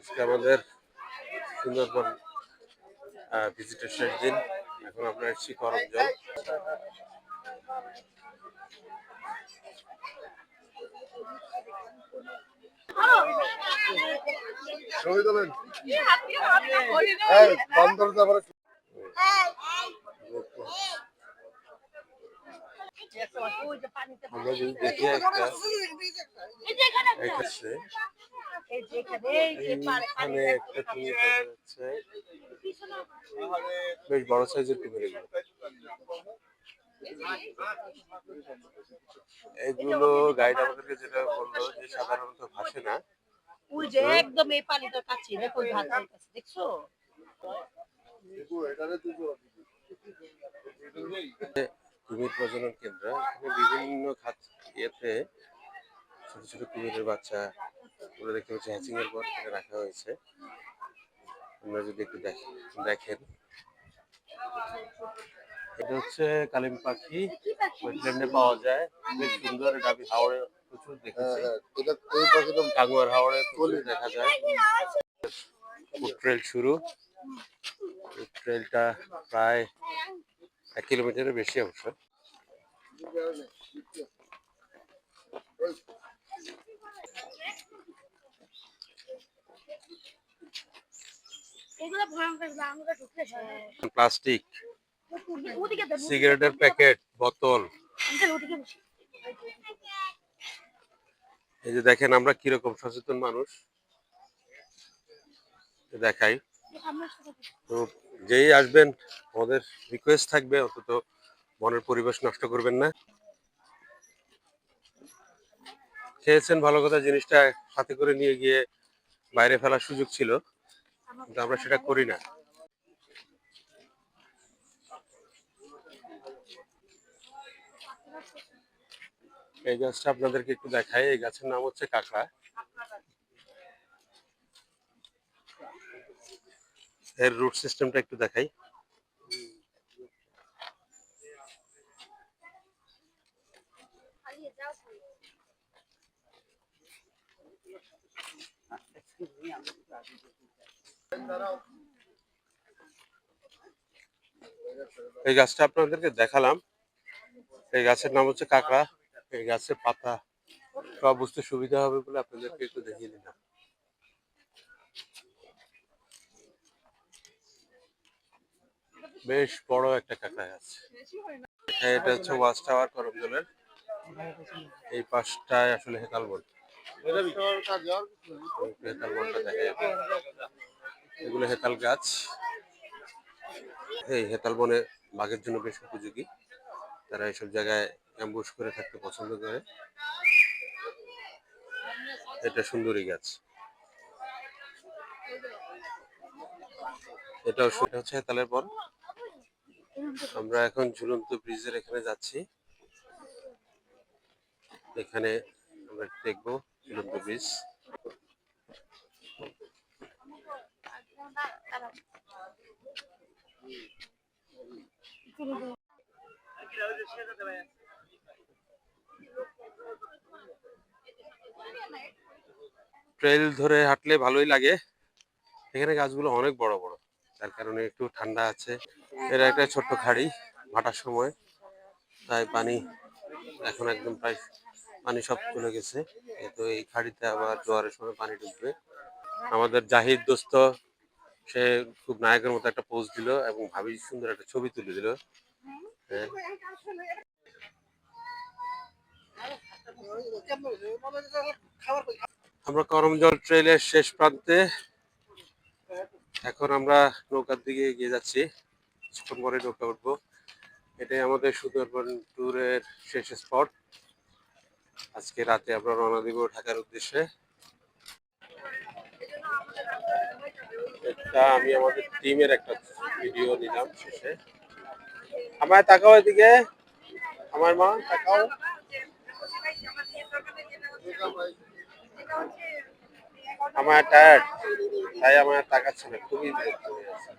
আজকে আমাদের সুন্দরবন ভিজিটের শেষ দিন। এখন আমরা এসেছি করমজল। আমরা যদি দেখি এখানে একটা কুমির দেখা যাচ্ছে, বেশ বড় সাইজের কুমির এগুলো গাইড আমাদেরকে যেটা বললো যে সাধারণত ভাসে না, ওই যে একদম এই পানিটার কাছে দেখো দেখছো কুমির প্রজনন কেন্দ্র। এখানে বিভিন্ন ইয়েতে ছোট ছোট কুমিরের বাচ্চা গুলো দেখতে পাচ্ছি হ্যাচিং এর পর এখানে রাখা হয়েছে। আমরা যদি একটু দেখেন, এটা হচ্ছে কালিম পাখি, ওয়েটল্যান্ডে পাওয়া যায়, বেশ সুন্দর। এটা আমি হাওড়ে প্রচুর দেখেছি, টাঙ্গুয়ার হাওড়ে প্রচুর দেখা যায়। ট্রেল শুরু, ট্রেলটা প্রায় 1 কিলোমিটারের বেশি অবশ্য। প্লাস্টিক, সিগারেটের প্যাকেট, বোতল, এই যে দেখেন আমরা কিরকম সচেতন মানুষ, দেখাই। তো যেই আসবেন আমাদের রিকোয়েস্ট থাকবে অন্তত মনের পরিবেশ নষ্ট করবেন না। খেয়েছেন ভালো কথা, জিনিসটা সাথে করে নিয়ে গিয়ে বাইরে ফেলার সুযোগ ছিল, কিন্তু আমরা সেটা করি না। এই গাছটা আপনাদেরকে একটু দেখাই, এই গাছের নাম হচ্ছে কাঁকড়া। এর রুট সিস্টেমটা একটু দেখাই। এই গাছটা আপনাদেরকে দেখালাম, এই গাছের নাম হচ্ছে কাঁকড়া। এই গাছের পাতা সব বুঝতে সুবিধা হবে বলে আপনাদেরকে একটু দেখিয়ে দিলাম। বেশ বড় একটা কাঁকড়া গাছ। এটা হচ্ছে ওয়াচ টাওয়ার করমজলের, এই পাশটায় আসলে হেতাল বন। হেতাল বনটা দেখা যাবে, এগুলো হেতাল গাছ। এই হেতাল বনে বাঘের জন্য বেশ উপযোগী, তারা এইসব জায়গায় অ্যাম্বুশ করে থাকতে পছন্দ করে। এটা সুন্দরী গাছ, এটাও হচ্ছে হেতালের বন। আমরা এখন ঝুলন্ত ব্রিজের এখানে যাচ্ছি, এখানে আমরা দেখবো ঝুলন্ত ব্রিজ। ট্রেল ধরে হাঁটলে ভালোই লাগে, এখানে গাছগুলো অনেক বড় বড়, তার কারণে একটু ঠান্ডা আছে। এর একটা ছোট্ট খাড়ি, ভাটার সময় তাই পানি এখন একদম প্রায় পানি সব চলে গেছে। তো এই খাড়িতে আবার জোয়ারের সময় পানি ঢুকবে। আমাদের জাহিদ দোস্ত সে খুব নায়কের মতো একটা পোজ দিল এবং ভাবি সুন্দর একটা ছবি তুলে দিল। আমরা করমজল ট্রেলের শেষ প্রান্তে, এখন আমরা নৌকার দিকে এগিয়ে যাচ্ছি, কিছুক্ষণ পরে নৌকা উঠবো। এটাই আমাদের সুন্দরবন ট্যুরের শেষ স্পট। আজকে রাতে আমরা রওনা দিব ঢাকার উদ্দেশ্যে। এটা আমি আমাদের টিমের একটা ভিডিও নিলাম শেষে। আমার তাকাও এদিকে, আমার মা তাকাও। আমার টায়ার্ড, তাই আমার তাকাচ্ছে না, খুবই বিরক্ত হয়ে আছে।